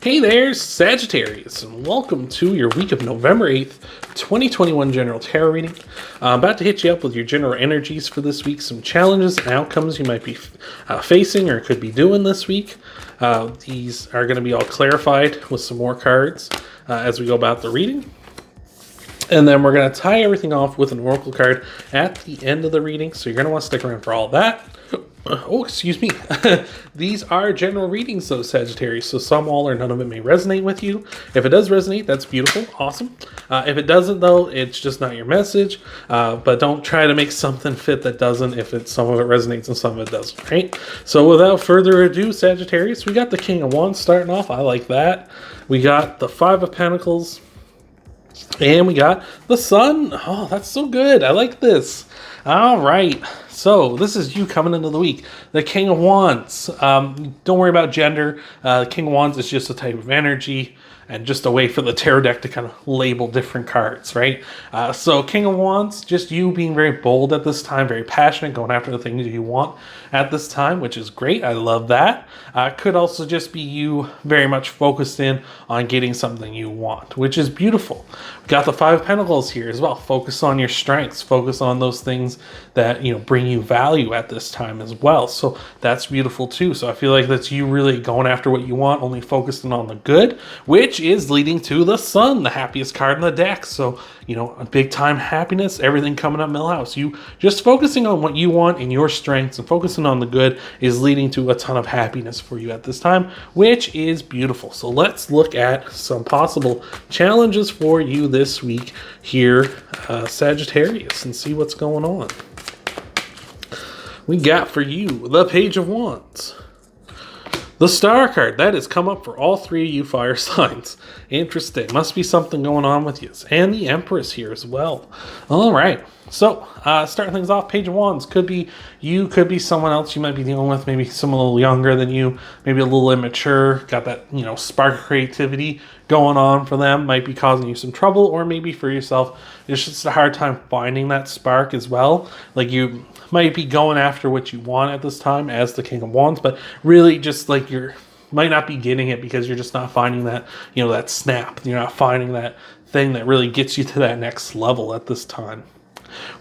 Hey there, Sagittarius, and welcome to your week of November 8th, 2021 General Tarot reading. I'm about to hit you up with your general energies for this week, some challenges and outcomes you might be facing or could be doing this week. These are going to be all clarified with some more cards as we go about the reading. And then we're going to tie everything off with an oracle card at the end of the reading, so you're going to want to stick around for all that. Oh, excuse me. These are general readings, though, Sagittarius, so some, all, or none of it may resonate with you. If it does resonate, that's beautiful, awesome. If it doesn't, though, it's just not your message. But don't try to make something fit that doesn't, if some of it resonates and some of it doesn't, right? So without further ado, Sagittarius, we got the King of Wands starting off. I like that. We got the Five of Pentacles. And we got the Sun. Oh, that's so good. I like this. All right. So this is you coming into the week. The King of Wands. Don't worry about gender. The King of Wands is just a type of energy and just a way for the tarot deck to kind of label different cards, right? So King of Wands, just you being very bold at this time, very passionate, going after the things you want at this time, which is great. I love that. Could also just be you very much focused in on getting something you want, which is beautiful. We've got the Five of Pentacles here as well. Focus on your strengths. Focus on those things that, bring you value at this time as well. So that's beautiful too. So I feel like that's you really going after what you want, only focusing on the good, which is leading to the Sun, the happiest card in the deck. So, a big time happiness, everything coming up Millhouse. You just focusing on what you want and your strengths and focusing on the good is leading to a ton of happiness for you at this time, which is beautiful. So let's look at some possible challenges for you this week here, Sagittarius, and see what's going on. We got for you the Page of Wands. The Star card, that has come up for all three of you fire signs. Interesting. Must be something going on with you. And the Empress here as well. All right. So, starting things off, Page of Wands. Could be you, could be someone else you might be dealing with. Maybe someone a little younger than you. Maybe a little immature. Got that, spark of creativity going on for them. Might be causing you some trouble. Or maybe for yourself, it's just a hard time finding that spark as well. Like you might be going after what you want at this time as the King of Wands, but really just like you're might not be getting it because you're just not finding that, that snap. You're not finding that thing that really gets you to that next level at this time.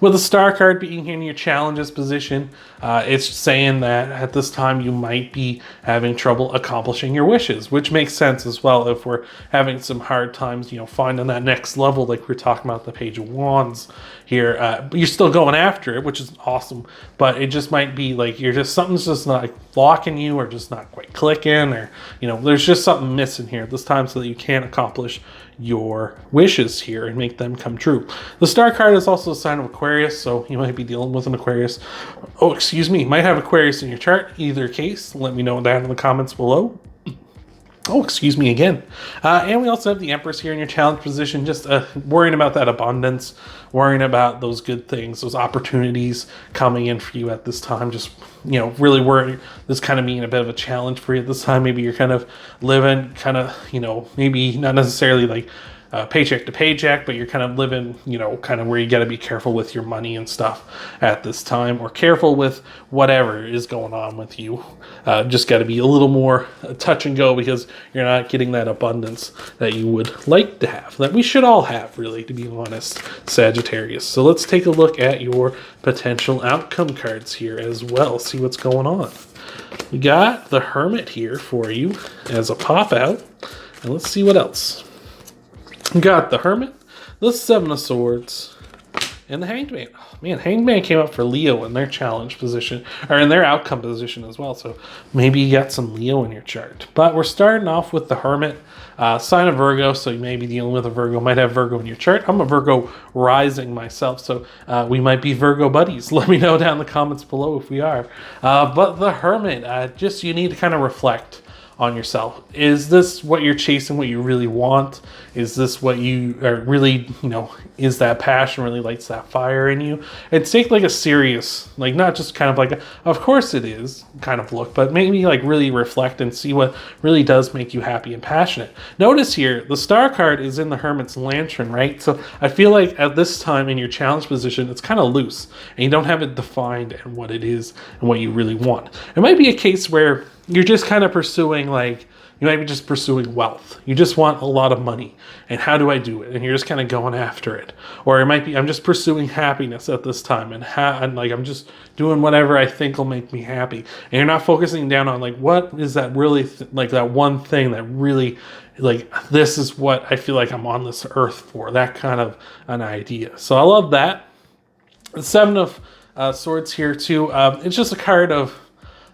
With the Star card being here in your challenges position, it's saying that at this time you might be having trouble accomplishing your wishes, which makes sense as well if we're having some hard times, finding that next level like we're talking about the Page of Wands here. You're still going after it, which is awesome, but it just might be like something's just not blocking you or just not quite clicking or, there's just something missing here at this time so that you can't accomplish your wishes here and make them come true. The Star card is also a sign of Aquarius, so you might be dealing with an Aquarius. Oh, excuse me, might have Aquarius in your chart. Either case, let me know down in the comments below. Oh, excuse me again. And we also have the Empress here in your challenge position, just worrying about that abundance, worrying about those good things, those opportunities coming in for you at this time. Just, really worrying. This kind of being a bit of a challenge for you at this time. Maybe you're kind of living maybe not necessarily like paycheck to paycheck, but you're kind of living, kind of where you got to be careful with your money and stuff at this time, or careful with whatever is going on with you. Just got to be a little more touch and go because you're not getting that abundance that you would like to have, that we should all have, really, to be honest, Sagittarius. So let's take a look at your potential outcome cards here as well, see what's going on. We got the Hermit here for you as a pop out, and let's see what else. We got the Hermit, the Seven of Swords, and the Hanged Man. Oh, man, Hanged Man came up for Leo in their challenge position, or in their outcome position as well. So maybe you got some Leo in your chart. But we're starting off with the Hermit, sign of Virgo. So you may be dealing with a Virgo, might have Virgo in your chart. I'm a Virgo rising myself, so we might be Virgo buddies. Let me know down in the comments below if we are. But the Hermit, just you need to kind of reflect on yourself. Is this what you're chasing, what you really want? Is this what you are really, is that passion really lights that fire in you? And take like a serious, like not just kind of like, of course it is kind of look, but maybe like really reflect and see what really does make you happy and passionate. Notice here, the Star card is in the Hermit's Lantern, right? So I feel like at this time in your challenge position, it's kind of loose and you don't have it defined and what it is and what you really want. It might be a case where you're just kind of pursuing like You might be just pursuing wealth. You just want a lot of money. And how do I do it? And you're just kind of going after it. Or it might be, I'm just pursuing happiness at this time. And like, I'm just doing whatever I think will make me happy. And you're not focusing down on like, what is that really, like that one thing that really, like, this is what I feel like I'm on this earth for. That kind of an idea. So I love that. The Seven of Swords here too. It's just a card of,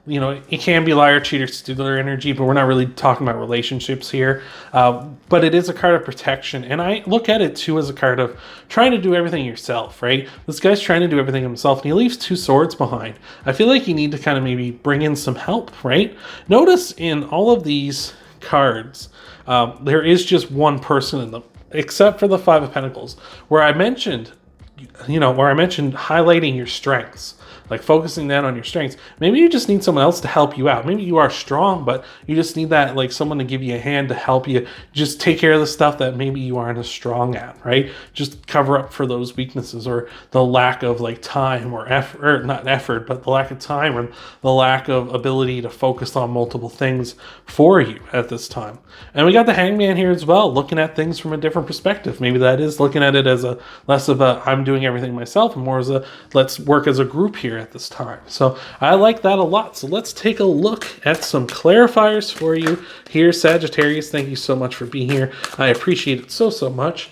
you know, it can be liar, cheater, stealer energy, but we're not really talking about relationships here. But it is a card of protection. And I look at it too as a card of trying to do everything yourself, right? This guy's trying to do everything himself and he leaves 2 swords behind. I feel like you need to kind of maybe bring in some help, right? Notice in all of these cards, there is just one person in them, except for the 5 of Pentacles, where I mentioned highlighting your strengths, like focusing down on your strengths. Maybe you just need someone else to help you out. Maybe you are strong, but you just need that, like someone to give you a hand to help you just take care of the stuff that maybe you aren't as strong at, right? Just cover up for those weaknesses or the lack of like time or effort, or not effort, but the lack of time or the lack of ability to focus on multiple things for you at this time. And we got the Hangman here as well, looking at things from a different perspective. Maybe that is looking at it as a less of a I'm doing everything myself and more as a let's work as a group here at this time. So I like that a lot. So let's take a look at some clarifiers for you here, Sagittarius. Thank you so much for being here. I appreciate it so much.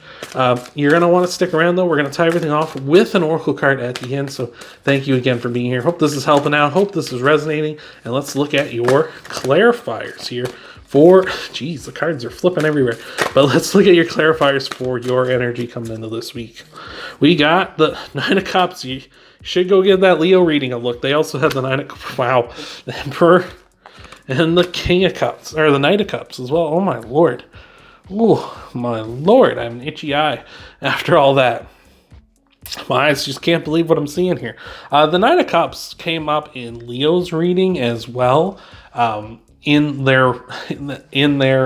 You're going to want to stick around though. We're going to tie everything off with an oracle card at the end. So thank you again for being here. Hope this is helping out. Hope this is resonating. And let's look at your clarifiers here for, geez, the cards are flipping everywhere. But let's look at your clarifiers for your energy coming into this week. We got the 9 of Cups. You should go give that Leo reading a look. They also have the 9 of, wow, the Emperor and the King of Cups, or the Knight of Cups as well. Oh my Lord. Oh my Lord, I have an itchy eye after all that. My eyes just can't believe what I'm seeing here. The 9 of Cups came up in Leo's reading as well. In their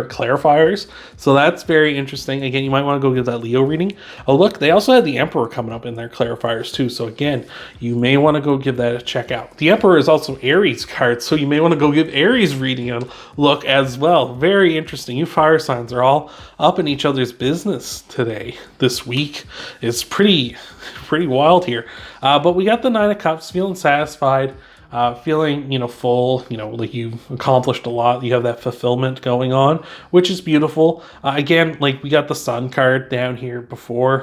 clarifiers, so that's very interesting. Again, you might want to go give that Leo reading a look. They also had the Emperor coming up in their clarifiers too, so again, you may want to go give that a check out. The Emperor is also Aries card, so you may want to go give Aries reading a look as well. Very interesting. You fire signs are all up in each other's business today. This week is pretty wild here, but we got the 9 of Cups, feeling satisfied. Feeling, full, like you've accomplished a lot. You have that fulfillment going on, which is beautiful. Again, like we got the Sun card down here before,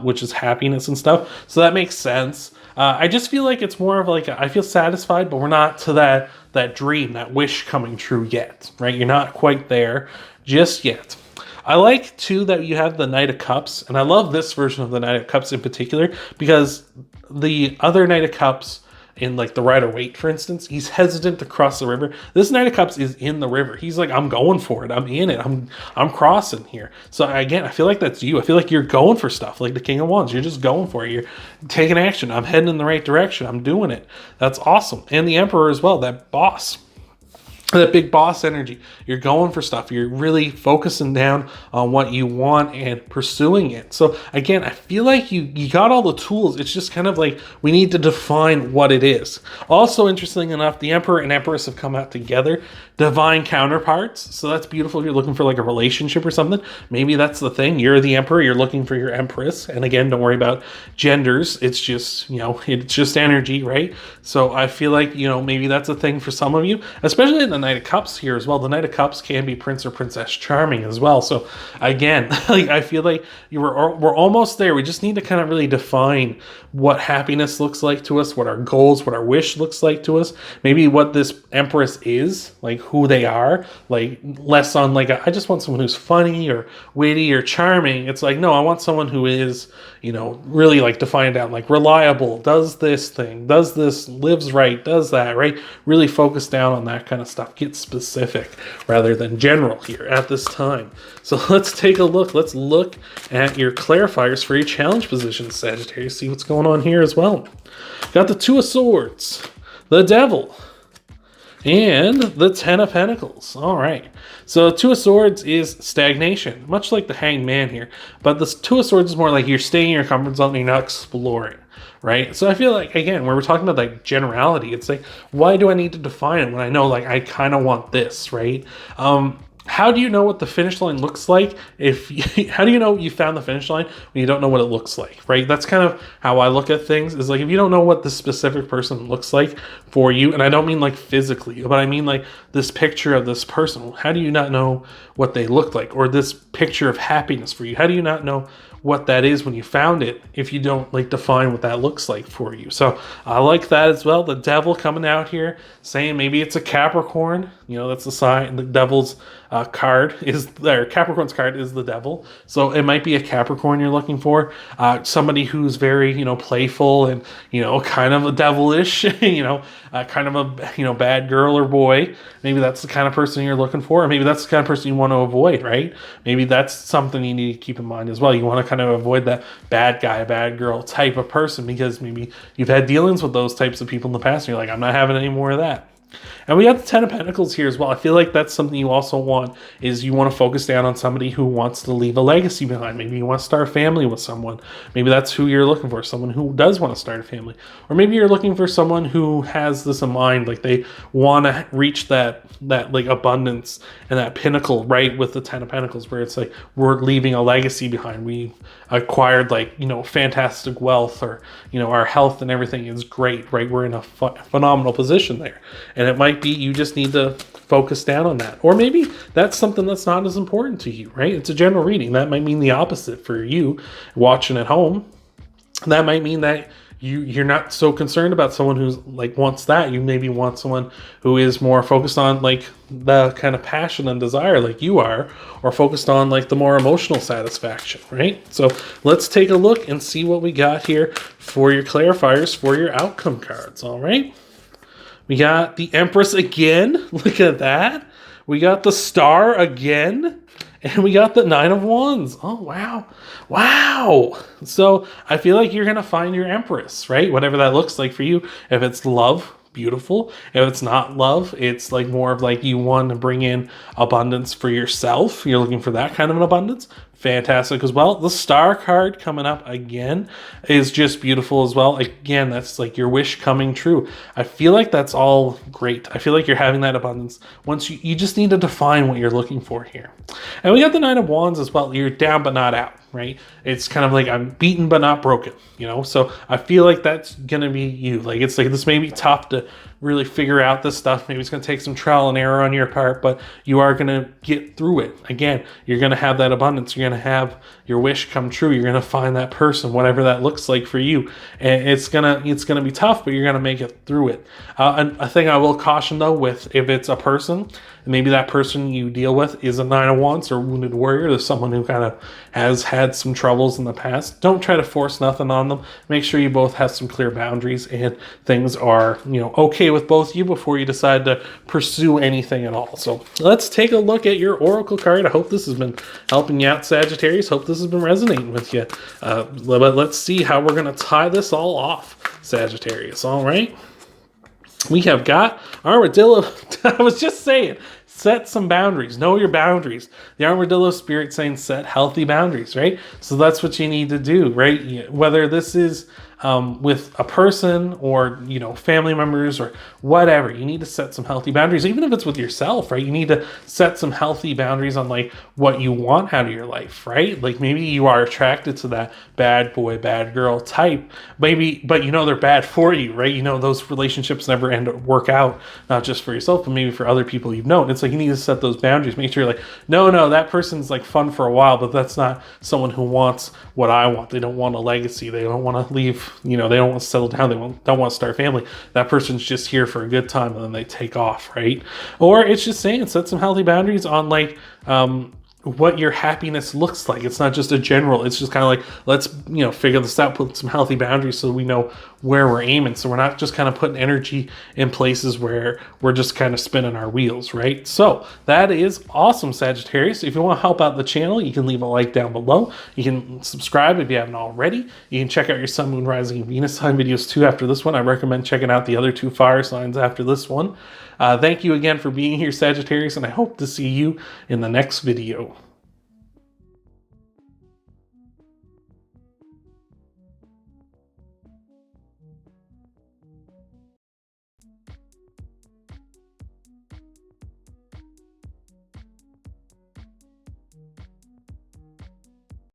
which is happiness and stuff. So that makes sense. I just feel like it's more of like, I feel satisfied, but we're not to that dream, that wish coming true yet, right? You're not quite there just yet. I like, too, that you have the Knight of Cups, and I love this version of the Knight of Cups in particular, because the other Knight of Cups, in like the Rider-Waite, for instance, he's hesitant to cross the river. This Knight of Cups is in the river. He's like, I'm going for it. I'm in it. I'm crossing here. So again, I feel like that's you. I feel like you're going for stuff like the King of Wands. You're just going for it. You're taking action. I'm heading in the right direction. I'm doing it. That's awesome. And the Emperor as well, that boss. That big boss energy. You're going for stuff. You're really focusing down on what you want and pursuing it. So again, I feel like you got all the tools. It's just kind of like we need to define what it is. Also, interesting enough, the Emperor and Empress have come out together. Divine counterparts. So that's beautiful if you're looking for like a relationship or something. Maybe that's the thing. You're the Emperor. You're looking for your Empress. And again, don't worry about genders. It's just, it's just energy, right? So I feel like, maybe that's a thing for some of you, especially in the Knight of Cups here as well. The Knight of Cups can be Prince or Princess Charming as well. So again, I feel like we're almost there. We just need to kind of really define what happiness looks like to us, what our goals, what our wish looks like to us. Maybe what this Empress is, like who they are, like less on like, I just want someone who's funny or witty or charming. It's like, no, I want someone who is, really like defined down, like reliable, does this thing, does this, lives right, does that, right? Really focus down on that kind of stuff. Get specific rather than general here at this time. So let's take a look. Let's look at your clarifiers for your challenge positions, Sagittarius. See what's going on here as well. Got the 2 of Swords, the Devil, and the 10 of Pentacles. All right. So 2 of Swords is stagnation, much like the Hanged Man here. But the 2 of Swords is more like you're staying in your comfort zone and you're not exploring, right? So I feel like, again, when we're talking about like generality, it's like, why do I need to define it when I know like I kind of want this, right? how do you know what the finish line looks like how do you know you found the finish line when you don't know what it looks like, right? That's kind of how I look at things, is like, if you don't know what the specific person looks like for you, and I don't mean like physically, but I mean like this picture of this person, how do you not know what they look like? Or this picture of happiness for you, how do you not know what that is when you found it if you don't like define what that looks like for you? So I like that as well. The devil coming out here saying maybe it's a Capricorn, that's the sign. The devil's card is there. Capricorn's card is the devil, so it might be a Capricorn you're looking for, somebody who's very playful and kind of a devilish, kind of a bad girl or boy. Maybe that's the kind of person you're looking for, or maybe that's the kind of person you want to avoid, right? Maybe that's something you need to keep in mind as well. You want to kind of avoid that bad guy, bad girl type of person, because maybe you've had dealings with those types of people in the past and you're like, I'm not having any more of that. And we got the Ten of Pentacles here as well. I feel like that's something you also want, is you want to focus down on somebody who wants to leave a legacy behind. Maybe you want to start a family with someone. Maybe that's who you're looking for, someone who does want to start a family. Or maybe you're looking for someone who has this in mind, like they want to reach that like abundance and that pinnacle, right, with the Ten of Pentacles, where it's like, we're leaving a legacy behind. We acquired fantastic wealth, or our health and everything is great, right? We're in a phenomenal position there. And it might be you just need to focus down on that. Or maybe that's something that's not as important to you, right? It's a general reading. That might mean the opposite for you watching at home. That might mean that you're not so concerned about someone who's like wants that. You maybe want someone who is more focused on like the kind of passion and desire like you are, or focused on like the more emotional satisfaction, right? So let's take a look and see what we got here for your clarifiers for your outcome cards. All right. We got the Empress again. Look at that. We got the Star again. And we got the Nine of Wands. Oh, wow. Wow. So I feel like you're going to find your Empress, right? Whatever that looks like for you. If it's love, beautiful. If it's not love, it's like more of like you want to bring in abundance for yourself. You're looking for that kind of an abundance. Fantastic as well. The Star card coming up again is just beautiful as well. Again, that's like your wish coming true. I feel like that's all great. I feel like you're having that abundance. Once you just need to define what you're looking for here. And we got the Nine of Wands as well. You're down but not out, right? It's kind of like I'm beaten but not broken, So I feel like that's gonna be you. Like it's like this may be tough to really figure out this stuff. Maybe it's going to take some trial and error on your part, but you are going to get through it. Again, you're going to have that abundance. You're going to have your wish come true. You're going to find that person, whatever that looks like for you. And it's going to be tough, but you're going to make it through it. And a thing I will caution though, with if it's a person, maybe that person you deal with is a Nine of Wands or wounded warrior. There's someone who kind of has had some troubles in the past. Don't try to force nothing on them. Make sure you both have some clear boundaries and things are, okay with both of you before you decide to pursue anything at all. So let's take a look at your Oracle card. I hope this has been helping you out, Sagittarius. Hope this has been resonating with you. But let's see how we're going to tie this all off, Sagittarius. All right. We have got Armadillo. I was just saying, set some boundaries. Know your boundaries. The Armadillo spirit saying set healthy boundaries, right? So that's what you need to do, right? Whether this is with a person or, family members or whatever, you need to set some healthy boundaries. Even if it's with yourself, right? You need to set some healthy boundaries on like what you want out of your life, right? Like maybe you are attracted to that bad boy, bad girl type, maybe, but they're bad for you, right? Those relationships never work out, not just for yourself, but maybe for other people you've known. It's like you need to set those boundaries. Make sure you're like, no, that person's like fun for a while, but that's not someone who wants what I want. They don't want a legacy. They don't want to leave, they don't want to settle down. They don't want to start a family. That person's just here for a good time and then they take off, right? Or it's just saying set some healthy boundaries on like what your happiness looks like. It's not just a general. It's just kind of like, let's figure this out, put some healthy boundaries so we know where we're aiming. So we're not just kind of putting energy in places where we're just kind of spinning our wheels, right? So that is awesome, Sagittarius. If you want to help out the channel, you can leave a like down below. You can subscribe if you haven't already. You can check out your Sun, Moon, Rising, and Venus sign videos too after this one. I recommend checking out the other two fire signs after this one. Thank you again for being here, Sagittarius, and I hope to see you in the next video.